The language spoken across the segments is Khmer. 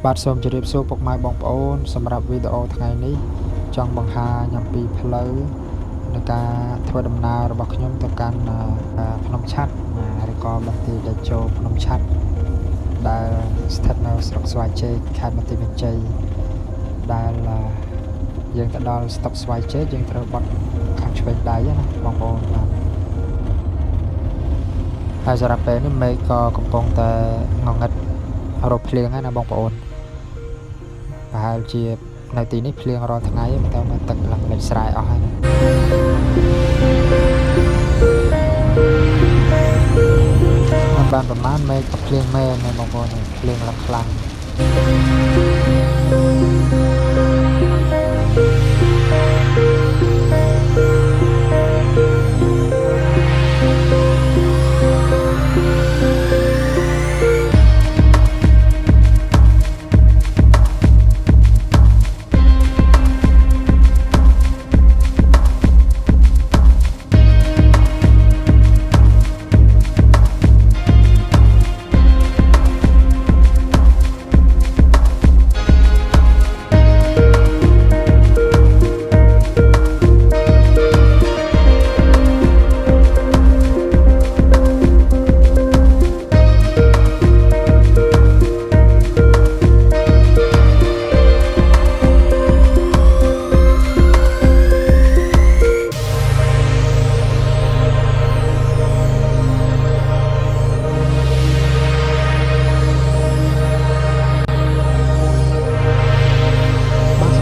បាទសូមជម្រាបសួរពុកម៉ែបងប្អូនសម្រាប់វីដេអូថ្ងៃនេះចង់បង្ហាញអំពីផ្លូវនៃការធ្វើដំណើររបស់ខ្ញុំទៅកាន់ភ្នំឆាត់ឬក៏បន្ទាយតេជោភ្នំឆាត់ដែលស្ថិតនៅស្រុកស្វាយជែកខេត្តបន្ទាយមានជ័យដែលយើងទៅដល់ស្តុកស្វាយជែកយើងត្រូវបត់ខាងឆ្វេងដៃណាបងប្អូនបាទហើយសម្រាប់ពេលនេះមេឃក៏កំពុងតែងងឹតរកភ្លៀងហើយណាបងប្អូនប្រហែលជានៅទីនេះភ្លៀងរាល់ថ្ងៃមិនទៅមើលទឹកឡើងលេចស្រែអស់ហើយបានប្រហែលមេឃក៏ភ្លៀងមែនណាបងប្អូនភ្លៀងឡើងខ្លាំង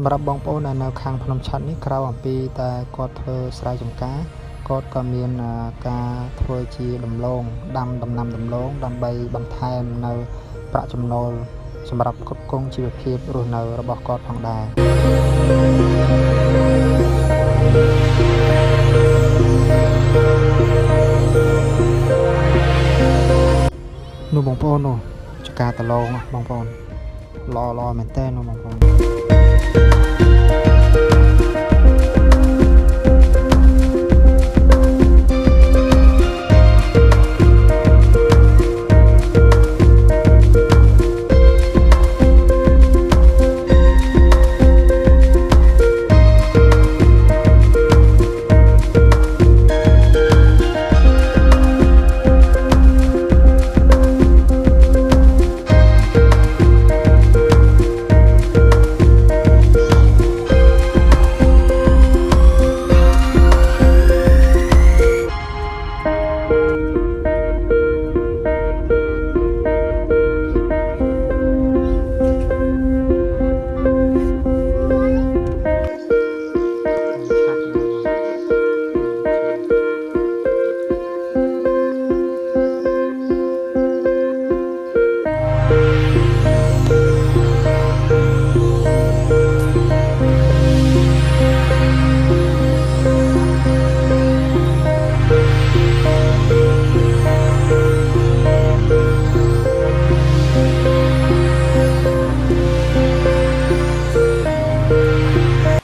សម្រាប់បងប្អូននៅខាងភ្នំឆាត់នេះក្រៅអំពីតែគាត់ធ្វើស្រែចម្ការគាត់ក៏មានការធ្វើជាដំឡូងដាំដំណាំដំឡូងដើម្បីបន្ថែមនៅប្រាក់ចំណូលសម្រាប់គ្រប់គ្រងជីវភាពរស់នៅរបស់គាត់ផងដែរនោះបងប្អូននោះចការដលងបងប្អូនល្អមែនតើនោះបងប្អូន